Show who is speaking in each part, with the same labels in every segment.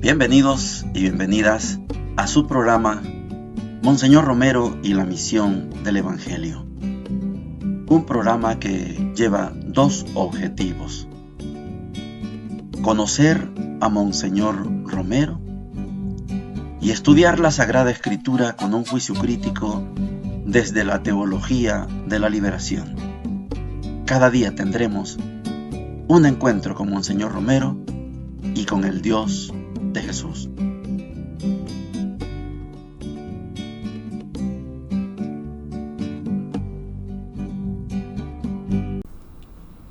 Speaker 1: Bienvenidos y bienvenidas a su programa Monseñor Romero y la misión del Evangelio. Un programa que lleva dos objetivos: conocer a Monseñor Romero y estudiar la Sagrada Escritura con un juicio crítico desde la teología de la liberación. Cada día tendremos un encuentro con Monseñor Romero y con el Dios de Jesús.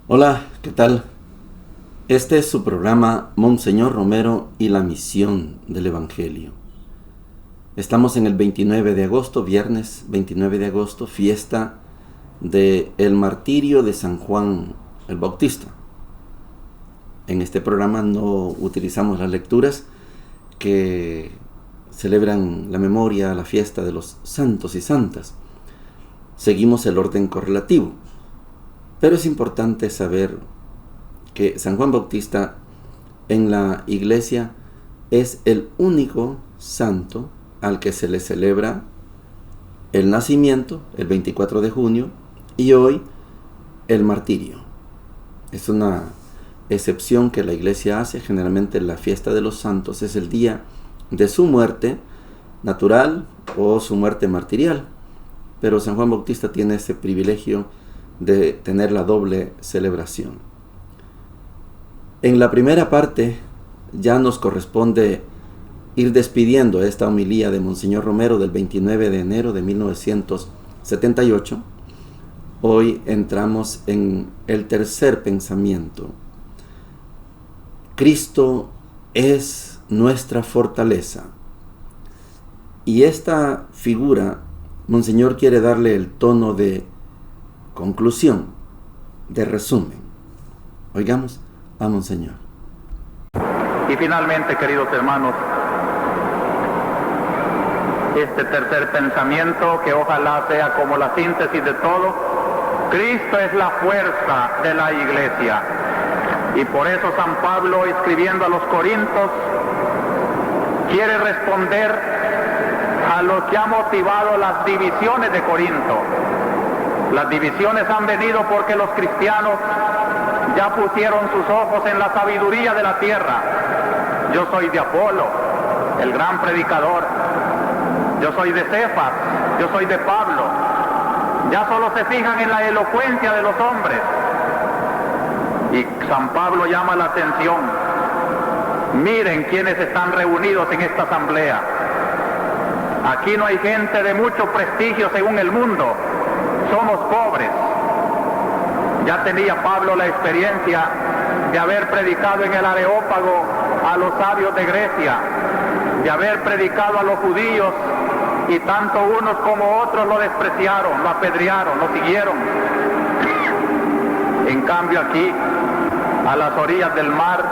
Speaker 1: Hola, ¿qué tal? Este es su programa Monseñor Romero y la misión del Evangelio. Estamos en el 29 de agosto, viernes 29 de agosto, fiesta del martirio de San Juan el Bautista. En este programa no utilizamos las lecturas que celebran la memoria, la fiesta de los santos y santas. Seguimos el orden correlativo. Pero es importante saber que San Juan Bautista en la Iglesia es el único santo al que se le celebra el nacimiento, el 24 de junio, y hoy el martirio. Es una excepción que la Iglesia hace. Generalmente la fiesta de los santos es el día de su muerte natural o su muerte martirial, pero San Juan Bautista tiene ese privilegio de tener la doble celebración. En la primera parte ya nos corresponde ir despidiendo esta homilía de Monseñor Romero del 29 de enero de 1978. Hoy entramos en el tercer pensamiento. Cristo es nuestra fortaleza. Y esta figura, Monseñor quiere darle el tono de conclusión, de resumen. Oigamos a Monseñor.
Speaker 2: Y finalmente, queridos hermanos, este tercer pensamiento, que ojalá sea como la síntesis de todo: Cristo es la fuerza de la Iglesia. Y por eso San Pablo, escribiendo a los Corintios, quiere responder a lo que ha motivado las divisiones de Corinto. Las divisiones han venido porque los cristianos ya pusieron sus ojos en la sabiduría de la tierra. Yo soy de Apolo, el gran predicador. Yo soy de Cefas, yo soy de Pablo. Ya solo se fijan en la elocuencia de los hombres. Y San Pablo llama la atención. Miren quiénes están reunidos en esta asamblea. Aquí no hay gente de mucho prestigio según el mundo. Somos pobres. Ya tenía Pablo la experiencia de haber predicado en el Areópago a los sabios de Grecia, de haber predicado a los judíos, y tanto unos como otros lo despreciaron, lo apedrearon, lo siguieron. En cambio aquí, a las orillas del mar,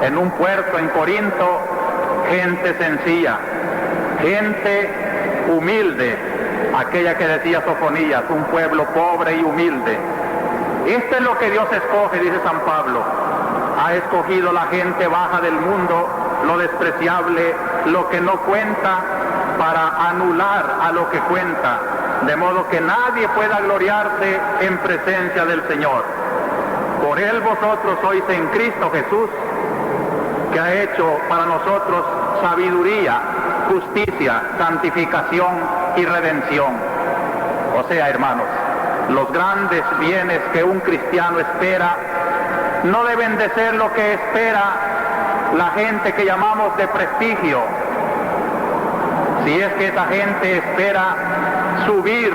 Speaker 2: en un puerto en Corinto, gente sencilla, gente humilde, aquella que decía Sofonías, un pueblo pobre y humilde. Esto es lo que Dios escoge, dice San Pablo. Ha escogido la gente baja del mundo, lo despreciable, lo que no cuenta, para anular a lo que cuenta, de modo que nadie pueda gloriarse en presencia del Señor. Por Él vosotros sois en Cristo Jesús, que ha hecho para nosotros sabiduría, justicia, santificación y redención. O sea, hermanos, los grandes bienes que un cristiano espera no deben de ser lo que espera la gente que llamamos de prestigio. Si es que esa gente espera subir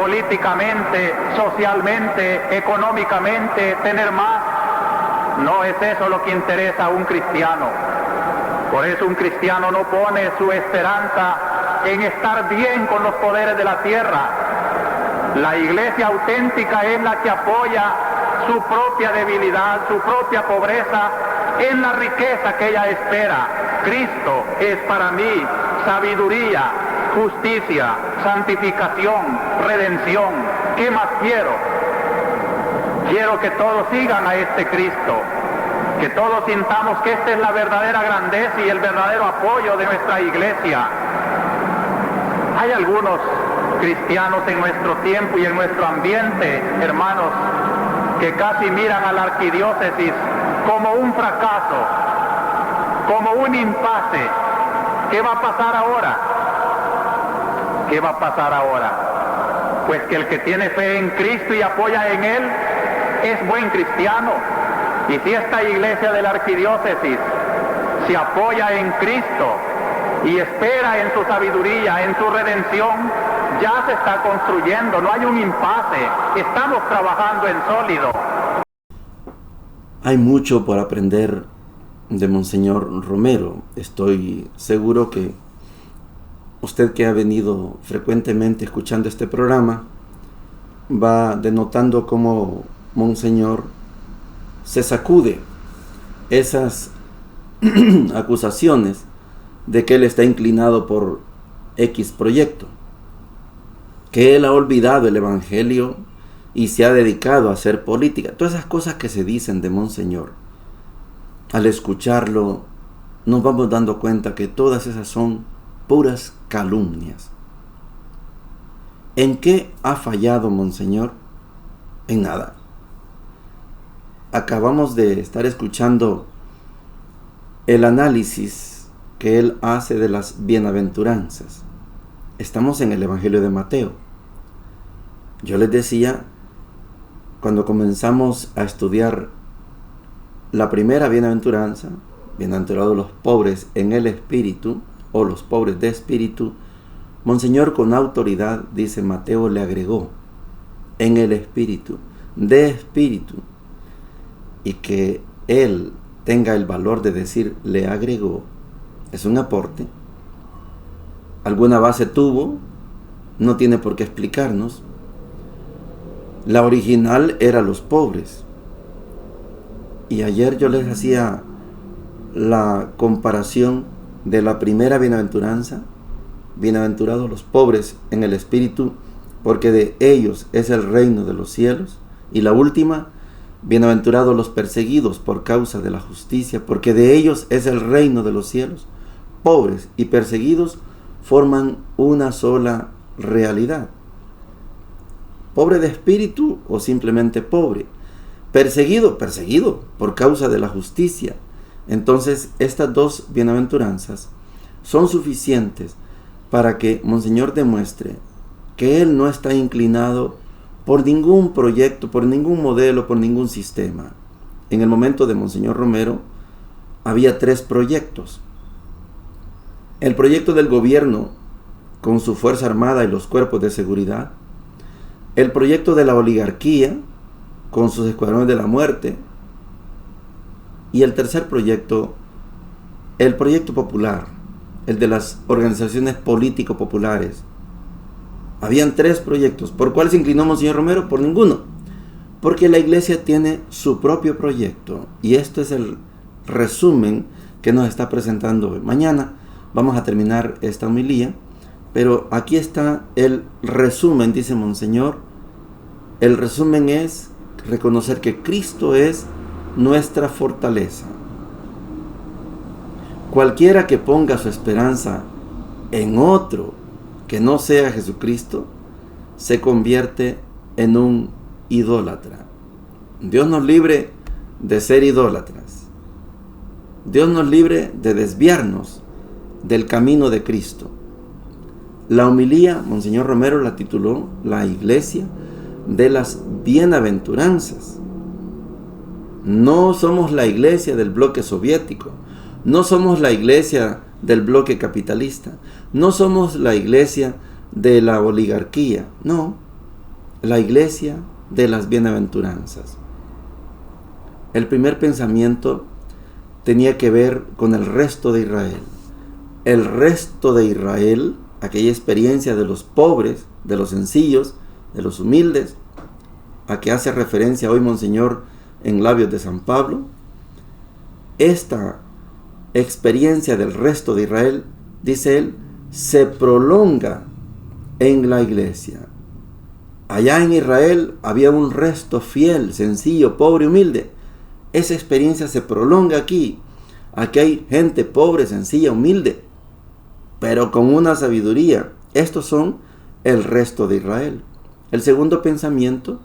Speaker 2: políticamente, socialmente, económicamente, tener más, no es eso lo que interesa a un cristiano. Por eso un cristiano no pone su esperanza en estar bien con los poderes de la tierra. La iglesia auténtica es la que apoya su propia debilidad, su propia pobreza, en la riqueza que ella espera. Cristo es para mí sabiduría, justicia, santificación, redención. ¿Qué más quiero? Quiero que todos sigan a este Cristo, que todos sintamos que esta es la verdadera grandeza y el verdadero apoyo de nuestra iglesia. Hay algunos cristianos en nuestro tiempo y en nuestro ambiente, hermanos, que casi miran a la arquidiócesis como un fracaso, como un impasse. ¿Qué va a pasar ahora? ¿Qué va a pasar ahora? Pues que el que tiene fe en Cristo y apoya en Él es buen cristiano. Y si esta iglesia de la arquidiócesis se apoya en Cristo y espera en su sabiduría, en su redención, ya se está construyendo, no hay un impasse, estamos trabajando en sólido.
Speaker 1: Hay mucho por aprender de Monseñor Romero. Estoy seguro que usted, que ha venido frecuentemente escuchando este programa, va denotando cómo Monseñor se sacude esas acusaciones de que él está inclinado por X proyecto, que él ha olvidado el Evangelio y se ha dedicado a hacer política. Todas esas cosas que se dicen de Monseñor, al escucharlo nos vamos dando cuenta que todas esas son puras calumnias. ¿En qué ha fallado Monseñor? En nada. Acabamos de estar escuchando el análisis que él hace de las bienaventuranzas. Estamos en el Evangelio de Mateo. Yo les decía, cuando comenzamos a estudiar la primera bienaventuranza, bienaventurados los pobres en el espíritu, o los pobres de espíritu, Monseñor con autoridad, dice Mateo, le agregó en el espíritu, de espíritu, y que él tenga el valor de decir le agregó, es un aporte. Alguna base tuvo, no tiene por qué explicarnos. La original era los pobres. Y ayer yo les hacía la comparación de la primera bienaventuranza, bienaventurados los pobres en el espíritu, porque de ellos es el reino de los cielos. Y la última, bienaventurados los perseguidos por causa de la justicia, porque de ellos es el reino de los cielos. Pobres y perseguidos forman una sola realidad. Pobre de espíritu o simplemente pobre. Perseguido por causa de la justicia. Entonces, estas dos bienaventuranzas son suficientes para que Monseñor demuestre que él no está inclinado por ningún proyecto, por ningún modelo, por ningún sistema. En el momento de Monseñor Romero había 3 proyectos. El proyecto del gobierno con su fuerza armada y los cuerpos de seguridad. El proyecto de la oligarquía con sus escuadrones de la muerte. Y el tercer proyecto, el proyecto popular, el de las organizaciones político-populares. Habían 3 proyectos. ¿Por cuál se inclinó Monseñor Romero? Por ninguno. Porque la iglesia tiene su propio proyecto. Y esto es el resumen que nos está presentando hoy. Mañana vamos a terminar esta homilía. Pero aquí está el resumen, dice Monseñor. El resumen es reconocer que Cristo es nuestra fortaleza. Cualquiera que ponga su esperanza en otro que no sea Jesucristo, se convierte en un idólatra. Dios nos libre de ser idólatras. Dios nos libre de desviarnos del camino de Cristo. La homilía, Monseñor Romero la tituló La Iglesia de las Bienaventuranzas. No somos la iglesia del bloque soviético, no somos la iglesia del bloque capitalista, no somos la iglesia de la oligarquía, no, la iglesia de las bienaventuranzas. El primer pensamiento tenía que ver con el resto de Israel. El resto de Israel, aquella experiencia de los pobres, de los sencillos, de los humildes, a que hace referencia hoy Monseñor en labios de San Pablo. Esta experiencia del resto de Israel, dice él, se prolonga en la iglesia. Allá en Israel había un resto fiel, sencillo, pobre, humilde, esa experiencia se prolonga aquí. Aquí hay gente pobre, sencilla, humilde, pero con una sabiduría. Estos son el resto de Israel. El segundo pensamiento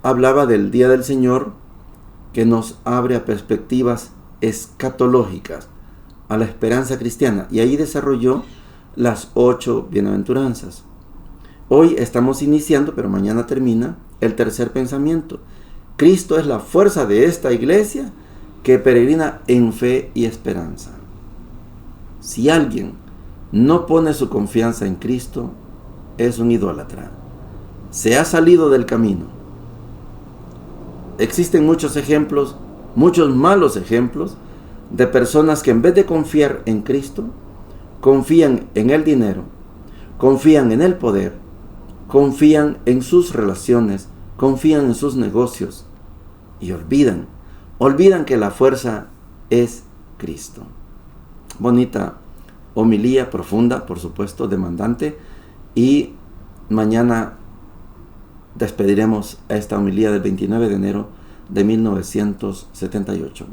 Speaker 1: hablaba del día del Señor, que nos abre a perspectivas escatológicas, a la esperanza cristiana, y ahí desarrolló las 8 bienaventuranzas. Hoy estamos iniciando, pero mañana termina, el tercer pensamiento. Cristo es la fuerza de esta iglesia que peregrina en fe y esperanza. Si alguien no pone su confianza en Cristo, es un idólatra. Se ha salido del camino. Existen muchos ejemplos, muchos malos ejemplos, de personas que en vez de confiar en Cristo, confían en el dinero, confían en el poder, confían en sus relaciones, confían en sus negocios y olvidan que la fuerza es Cristo. Bonita homilía, profunda, por supuesto, demandante, y mañana despediremos esta homilía del 29 de enero de 1978.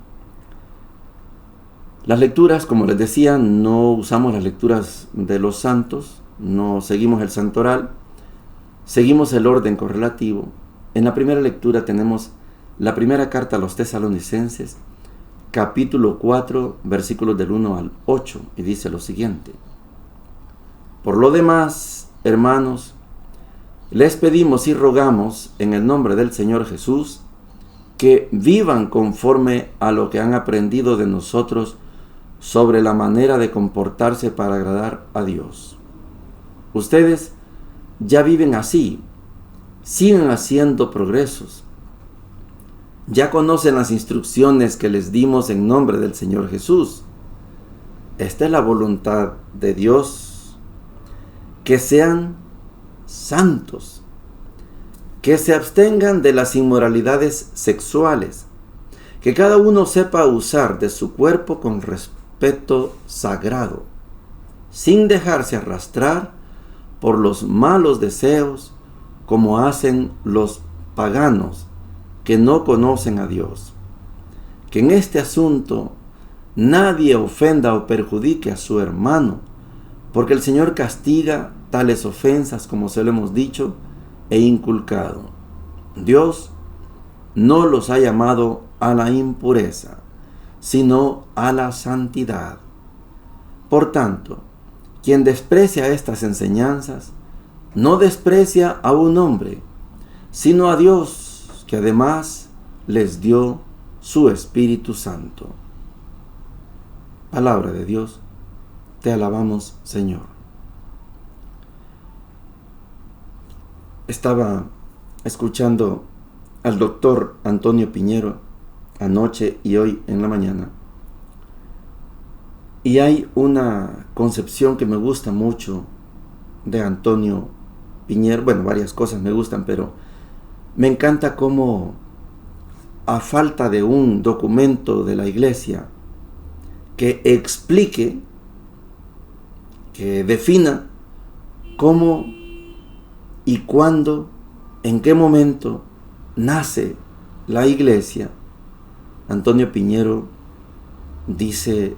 Speaker 1: Las lecturas, como les decía, no usamos las lecturas de los santos, no seguimos el santoral, seguimos el orden correlativo. En la primera lectura tenemos la primera carta a los Tesalonicenses, capítulo 4, versículos del 1 al 8, y dice lo siguiente: Por lo demás, hermanos, les pedimos y rogamos en el nombre del Señor Jesús que vivan conforme a lo que han aprendido de nosotros sobre la manera de comportarse para agradar a Dios. Ustedes ya viven así, siguen haciendo progresos. Ya conocen las instrucciones que les dimos en nombre del Señor Jesús. Esta es la voluntad de Dios, que sean santos, que se abstengan de las inmoralidades sexuales, que cada uno sepa usar de su cuerpo con respeto sagrado, sin dejarse arrastrar por los malos deseos como hacen los paganos que no conocen a Dios. Que en este asunto nadie ofenda o perjudique a su hermano, porque el Señor castiga tales ofensas, como se lo hemos dicho e inculcado. Dios no los ha llamado a la impureza, sino a la santidad. Por tanto, quien desprecia estas enseñanzas, no desprecia a un hombre, sino a Dios, que además les dio su Espíritu Santo. Palabra de Dios, te alabamos, Señor. Estaba escuchando al doctor Antonio Piñero anoche y hoy en la mañana, y hay una concepción que me gusta mucho de Antonio Piñero. Bueno, varias cosas me gustan, pero me encanta cómo, a falta de un documento de la iglesia que explique, que defina cómo y cuándo, en qué momento nace la iglesia, Antonio Piñero dice: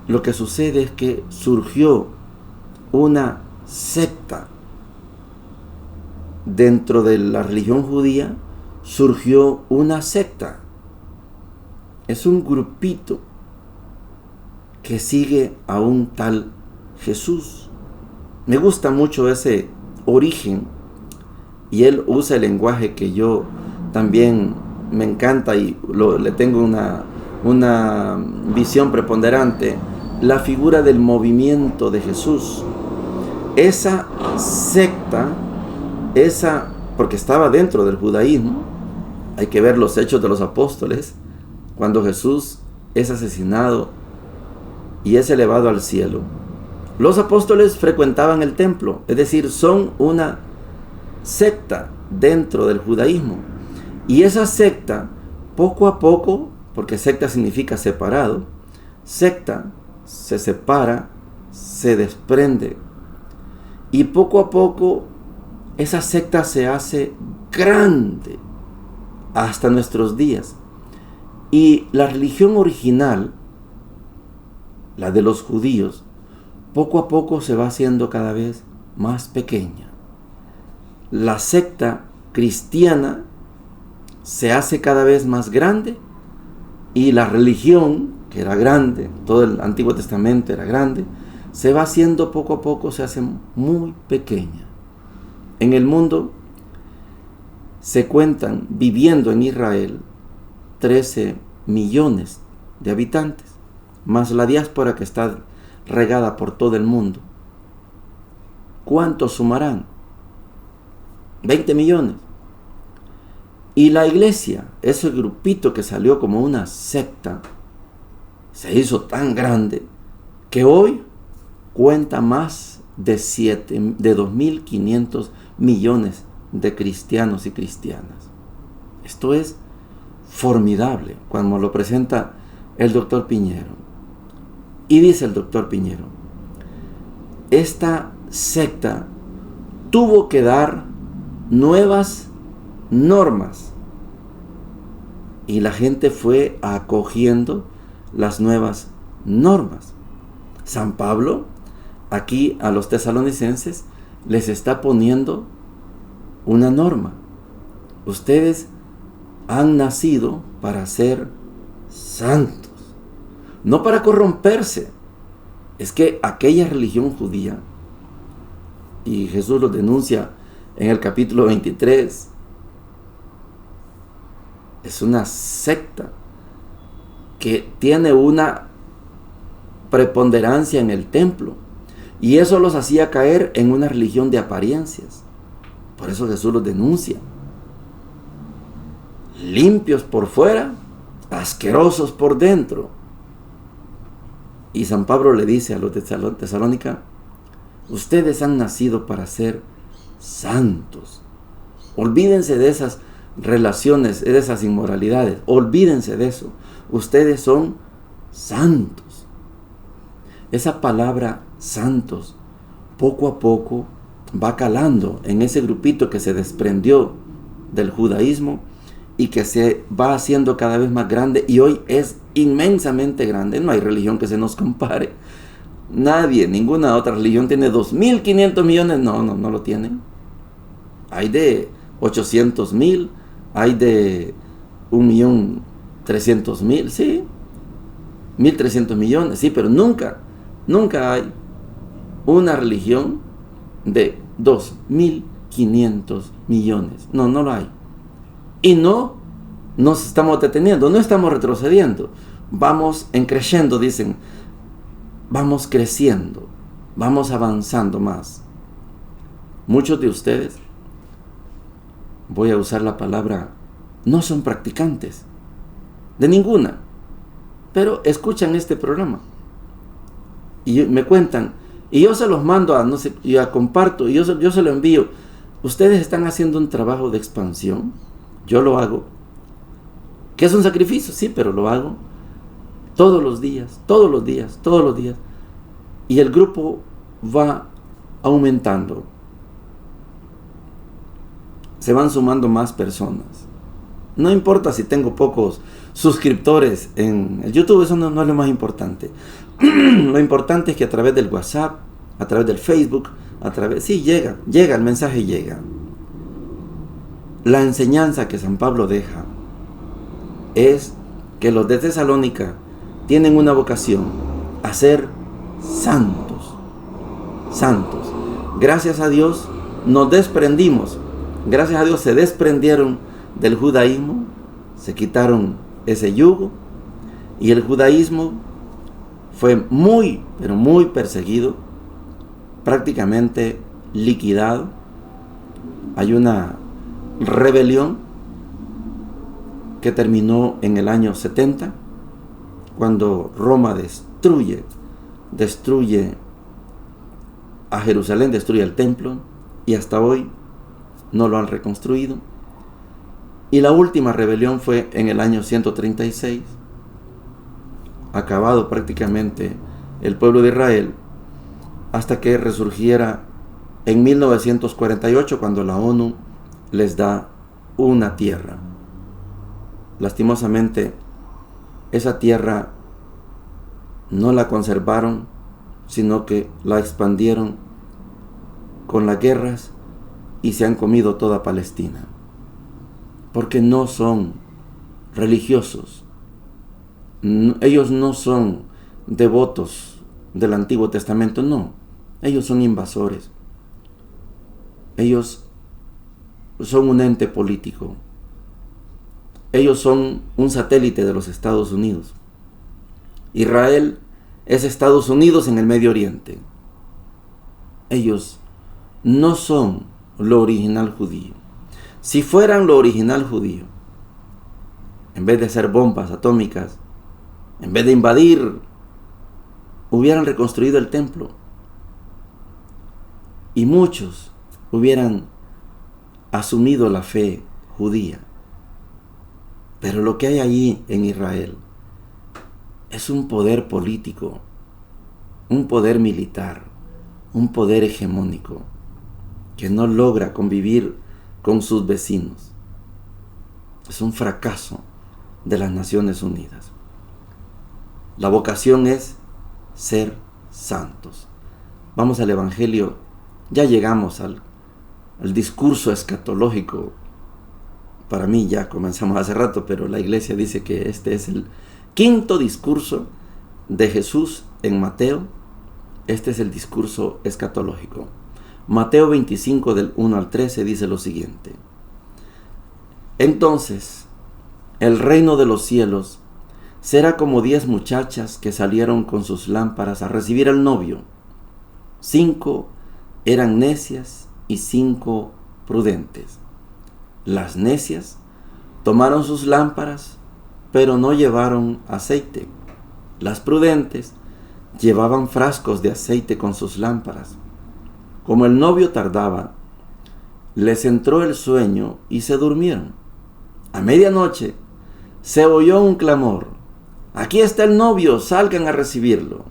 Speaker 1: lo que sucede es que surgió una secta dentro de la religión judía, surgió una secta. Es un grupito que sigue a un tal Jesús. Me gusta mucho ese origen, y él usa el lenguaje que yo también me encanta y le tengo una visión preponderante: la figura del movimiento de Jesús. Esa secta, porque estaba dentro del judaísmo. Hay que ver los Hechos de los Apóstoles, cuando Jesús es asesinado y es elevado al cielo. Los apóstoles frecuentaban el templo, es decir, son una secta dentro del judaísmo. Y esa secta, poco a poco, porque secta significa separado, secta se separa, se desprende, y poco a poco esa secta se hace grande, hasta nuestros días. Y la religión original, la de los judíos, poco a poco se va haciendo cada vez más pequeña. La secta cristiana se hace cada vez más grande y la religión, que era grande, todo el Antiguo Testamento era grande, se va haciendo poco a poco, se hace muy pequeña. En el mundo se cuentan, viviendo en Israel, 13 millones de habitantes, más la diáspora que está regada por todo el mundo. ¿Cuántos sumarán? 20 millones. Y la iglesia, ese grupito que salió como una secta, se hizo tan grande que hoy cuenta más de 2.500 millones de cristianos y cristianas. Esto es formidable cuando lo presenta el doctor Piñero. Y dice el doctor Piñero, esta secta tuvo que dar nuevas normas y la gente fue acogiendo las nuevas normas. San Pablo aquí a los tesalonicenses les está poniendo una norma. Ustedes han nacido para ser santos, no para corromperse. Es que aquella religión judía, y Jesús lo denuncia en el capítulo 23, es una secta que tiene una preponderancia en el templo, y eso los hacía caer en una religión de apariencias. Por eso Jesús los denuncia. Limpios por fuera, asquerosos por dentro. Y San Pablo le dice a los de Tesalónica, ustedes han nacido para ser santos. Olvídense de esas relaciones, de esas inmoralidades. Olvídense de eso. Ustedes son santos. Esa palabra santos poco a poco va calando en ese grupito que se desprendió del judaísmo y que se va haciendo cada vez más grande, y hoy es inmensamente grande. No hay religión que se nos compare. Nadie, ninguna otra religión tiene 2.500 millones. No lo tienen. Hay de 800,000, hay de 1.300.000, sí, 1.300 millones, sí, pero nunca hay una religión de 2.500 millones. No lo hay. Y no nos estamos deteniendo, no estamos retrocediendo. Vamos creciendo, dicen. Vamos creciendo, vamos avanzando más. Muchos de ustedes, voy a usar la palabra, no son practicantes de ninguna, pero escuchan este programa y me cuentan, y yo se los mando yo comparto, y yo se lo envío. Ustedes están haciendo un trabajo de expansión, yo lo hago, que es un sacrificio, sí, pero lo hago todos los días, y el grupo va aumentando. Se van sumando más personas. No importa si tengo pocos suscriptores en el YouTube, eso no es lo más importante. Lo importante es que a través del WhatsApp, a través del Facebook, llega, el mensaje llega. La enseñanza que San Pablo deja es que los de Tesalónica tienen una vocación a ser santos. Gracias a Dios nos desprendimos. Gracias a Dios se desprendieron del judaísmo, se quitaron ese yugo, y el judaísmo fue muy, pero muy perseguido, prácticamente liquidado. Hay una rebelión que terminó en el año 70, cuando Roma destruye a Jerusalén, destruye el templo, y hasta hoy no lo han reconstruido. Y la última rebelión fue en el año 136, acabado prácticamente el pueblo de Israel, hasta que resurgiera en 1948, cuando la ONU les da una tierra. lastimosamente, esa tierra no la conservaron, sino que la expandieron con las guerras y se han comido toda Palestina. Porque no son religiosos. Ellos no son devotos del Antiguo Testamento, no. Ellos son invasores. Ellos son un ente político. Ellos son un satélite de los Estados Unidos. Israel es Estados Unidos en el Medio Oriente. Ellos no son lo original judío. Si fueran lo original judío, en vez de hacer bombas atómicas, en vez de invadir, hubieran reconstruido el templo. Y muchos hubieran asumido la fe judía. Pero lo que hay allí en Israel es un poder político, un poder militar, un poder hegemónico que no logra convivir con sus vecinos. Es un fracaso de las Naciones Unidas. La vocación es ser santos. Vamos al Evangelio, ya llegamos al discurso escatológico. Para mí ya comenzamos hace rato, pero la iglesia dice que este es el quinto discurso de Jesús en Mateo. Este es el discurso escatológico. Mateo 25 del 1 al 13 dice lo siguiente: entonces, el reino de los cielos será como 10 muchachas que salieron con sus lámparas a recibir al novio. 5 eran necias y 5 prudentes. Las necias tomaron sus lámparas, pero no llevaron aceite. Las prudentes llevaban frascos de aceite con sus lámparas. Como el novio tardaba, les entró el sueño y se durmieron. A medianoche se oyó un clamor: «Aquí está el novio, salgan a recibirlo».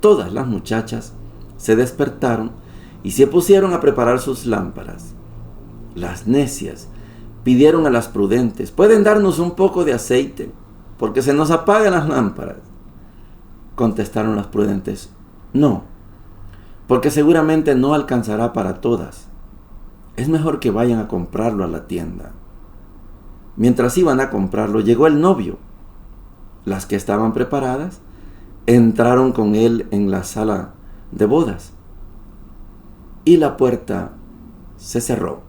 Speaker 1: Todas las muchachas se despertaron y se pusieron a preparar sus lámparas. Las necias pidieron a las prudentes: «¿Pueden darnos un poco de aceite? Porque se nos apagan las lámparas». Contestaron las prudentes: «No, porque seguramente no alcanzará para todas. Es mejor que vayan a comprarlo a la tienda». Mientras iban a comprarlo, llegó el novio. Las que estaban preparadas entraron con él en la sala de bodas y la puerta se cerró.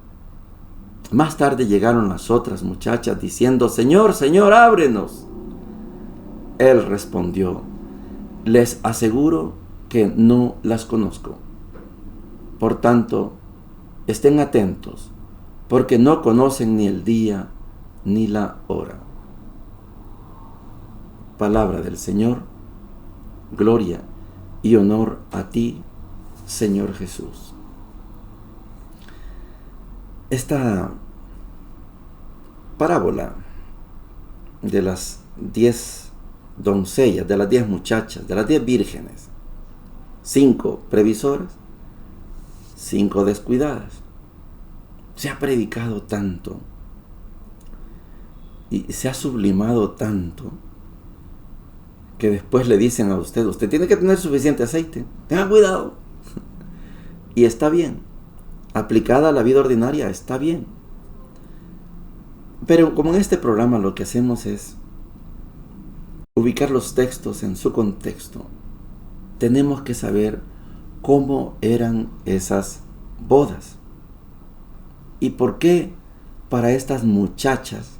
Speaker 1: Más tarde llegaron las otras muchachas diciendo: «Señor, Señor, ábrenos». Él respondió: «Les aseguro que no las conozco. Por tanto, estén atentos, porque no conocen ni el día ni la hora». Palabra del Señor. Gloria y honor a ti, Señor Jesús. Esta parábola de las 10 doncellas, de las 10 muchachas, de las 10 vírgenes, 5 previsoras, 5 descuidadas, se ha predicado tanto y se ha sublimado tanto que después le dicen a usted tiene que tener suficiente aceite, tenga cuidado. Y está bien, aplicada a la vida ordinaria está bien. Pero como en este programa lo que hacemos es ubicar los textos en su contexto, tenemos que saber cómo eran esas bodas y por qué para estas muchachas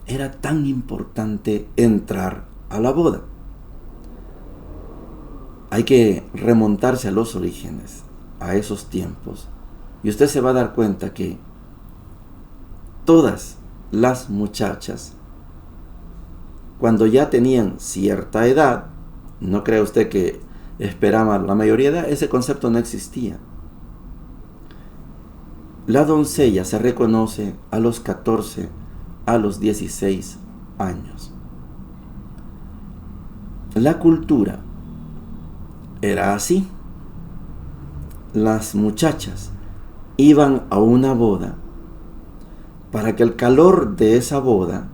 Speaker 1: era tan importante entrar a la boda. Hay que remontarse a los orígenes, a esos tiempos, y usted se va a dar cuenta que todas las muchachas, cuando ya tenían cierta edad, no crea usted que esperaban la mayoría de edad, ese concepto no existía. La doncella se reconoce a los 14, a los 16 años. La cultura era así. Las muchachas iban a una boda para que el calor de esa boda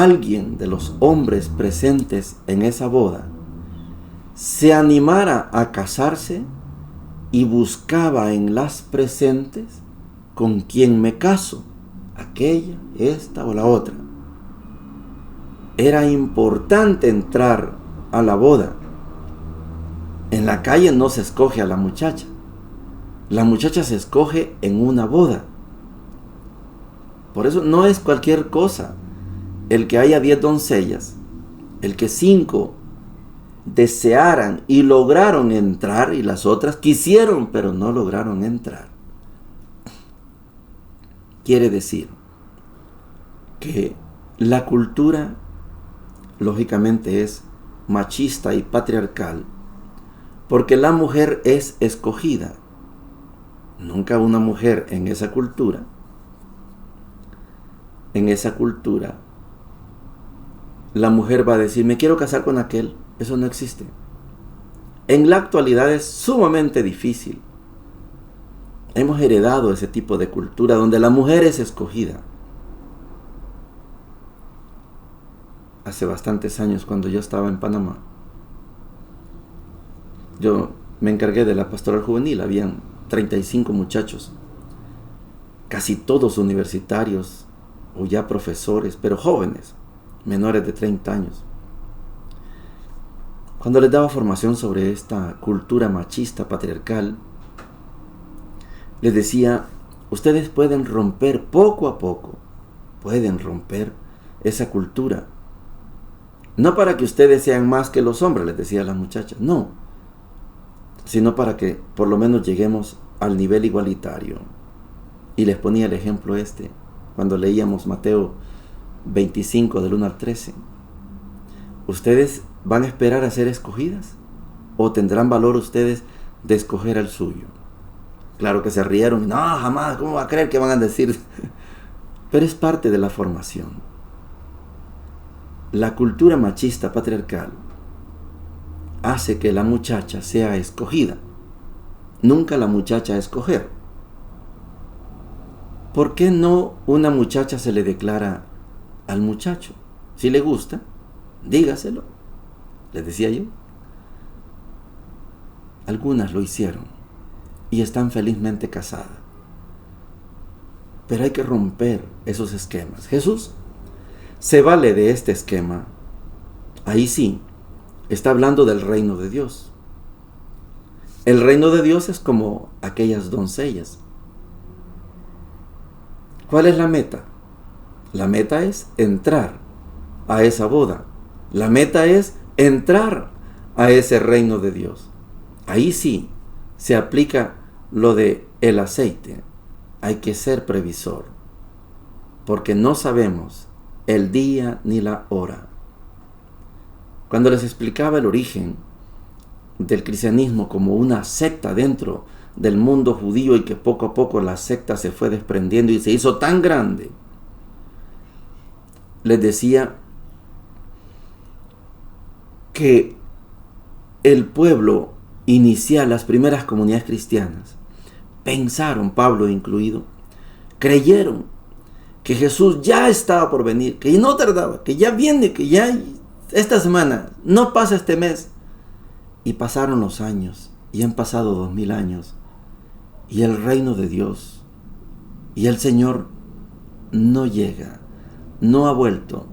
Speaker 1: alguien de los hombres presentes en esa boda se animara a casarse y buscaba en las presentes con quién me caso, aquella, esta o la otra. Era importante entrar a la boda. En la calle no se escoge a la muchacha se escoge en una boda. Por eso no es cualquier cosa el que haya 10 doncellas, el que 5 desearan y lograron entrar y las otras quisieron pero no lograron entrar. Quiere decir que la cultura lógicamente es machista y patriarcal porque la mujer es escogida. Nunca una mujer en esa cultura, la mujer va a decir, me quiero casar con aquel. Eso no existe. En la actualidad es sumamente difícil. Hemos heredado ese tipo de cultura donde la mujer es escogida. Hace bastantes años, cuando yo estaba en Panamá, yo me encargué de la pastoral juvenil. Habían 35 muchachos, casi todos universitarios o ya profesores, pero jóvenes, menores de 30 años. Cuando les daba formación sobre esta cultura machista patriarcal, les decía, ustedes pueden romper poco a poco, pueden romper esa cultura. No para que ustedes sean más que los hombres, les decía a las muchachas, no, sino para que por lo menos lleguemos al nivel igualitario. Y les ponía el ejemplo cuando leíamos Mateo 25 del 1 al 13. ¿Ustedes van a esperar a ser escogidas? ¿O tendrán valor ustedes de escoger al suyo? Claro que se rieron. No, jamás, ¿cómo va a creer que van a decir? Pero es parte de la formación. La cultura machista patriarcal hace que la muchacha sea escogida. Nunca la muchacha a escoger. ¿Por qué no una muchacha se le declara al muchacho? Si le gusta, dígaselo. Les decía yo. Algunas lo hicieron y están felizmente casadas. Pero hay que romper esos esquemas. Jesús se vale de este esquema. Ahí sí, está hablando del reino de Dios. El reino de Dios es como aquellas doncellas. ¿Cuál es la meta? La meta es entrar a esa boda. La meta es entrar a ese reino de Dios. Ahí sí se aplica lo de el aceite. Hay que ser previsor, porque no sabemos el día ni la hora. Cuando les explicaba el origen del cristianismo como una secta dentro del mundo judío y que poco a poco la secta se fue desprendiendo y se hizo tan grande, les decía que el pueblo inicial, las primeras comunidades cristianas, pensaron, Pablo incluido, creyeron que Jesús ya estaba por venir, que no tardaba, que ya viene, que ya esta semana, no pasa este mes. Y pasaron los años, y han pasado 2000 años, y el reino de Dios y el Señor no llega, no ha vuelto.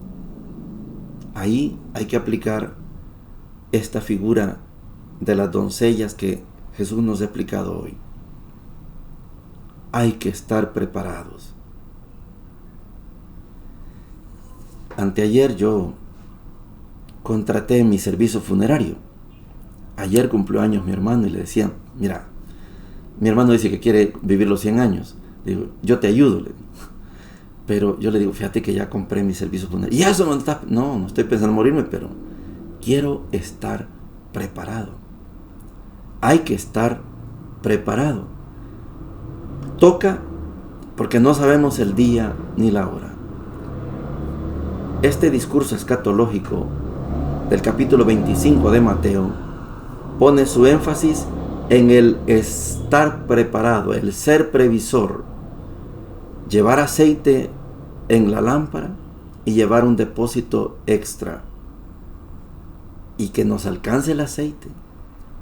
Speaker 1: Ahí hay que aplicar esta figura de las doncellas que Jesús nos ha explicado hoy. Hay que estar preparados. Anteayer yo contraté mi servicio funerario. Ayer cumplió años mi hermano y le decía, mira, mi hermano dice que quiere vivir los 100 años. Digo, yo te ayudo. Le digo. Pero yo le digo, fíjate que ya compré mi servicio funerario. Y eso no estoy pensando en morirme, pero quiero estar preparado. Hay que estar preparado. Toca porque no sabemos el día ni la hora. Este discurso escatológico del capítulo 25 de Mateo pone su énfasis en el estar preparado, el ser previsor, llevar aceite en la lámpara y llevar un depósito extra y que nos alcance el aceite,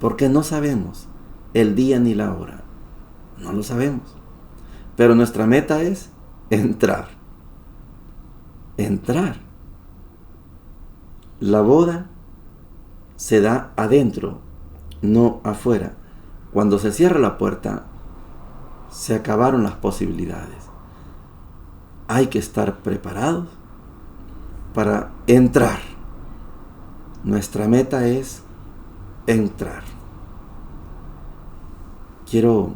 Speaker 1: porque no sabemos el día ni la hora, no lo sabemos, pero nuestra meta es entrar. La boda se da adentro, no afuera. Cuando se cierra la puerta, se acabaron las posibilidades. Hay que estar preparados para entrar. Nuestra meta es entrar. Quiero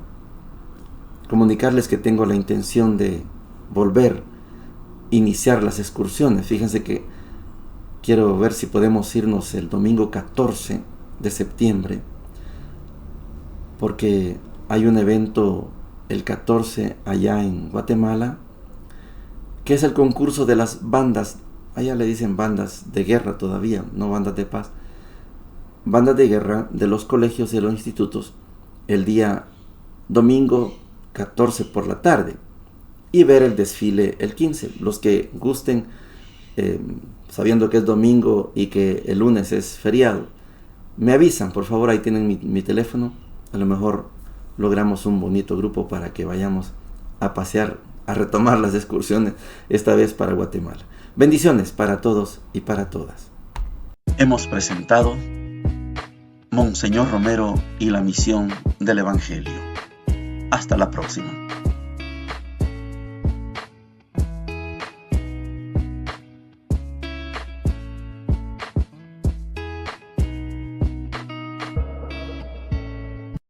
Speaker 1: comunicarles que tengo la intención de volver a iniciar las excursiones. Fíjense que quiero ver si podemos irnos el domingo 14 de septiembre, porque hay un evento el 14 allá en Guatemala, que es el concurso de las bandas. Allá le dicen bandas de guerra todavía, no bandas de paz. Bandas de guerra de los colegios y de los institutos, el día domingo 14 por la tarde, y ver el desfile el 15. Los que gusten, sabiendo que es domingo y que el lunes es feriado, me avisan, por favor, ahí tienen mi teléfono. A lo mejor logramos un bonito grupo para que vayamos a pasear, a retomar las excursiones, esta vez para Guatemala. Bendiciones para todos y para todas. Hemos presentado Monseñor Romero y la misión del Evangelio. Hasta la próxima.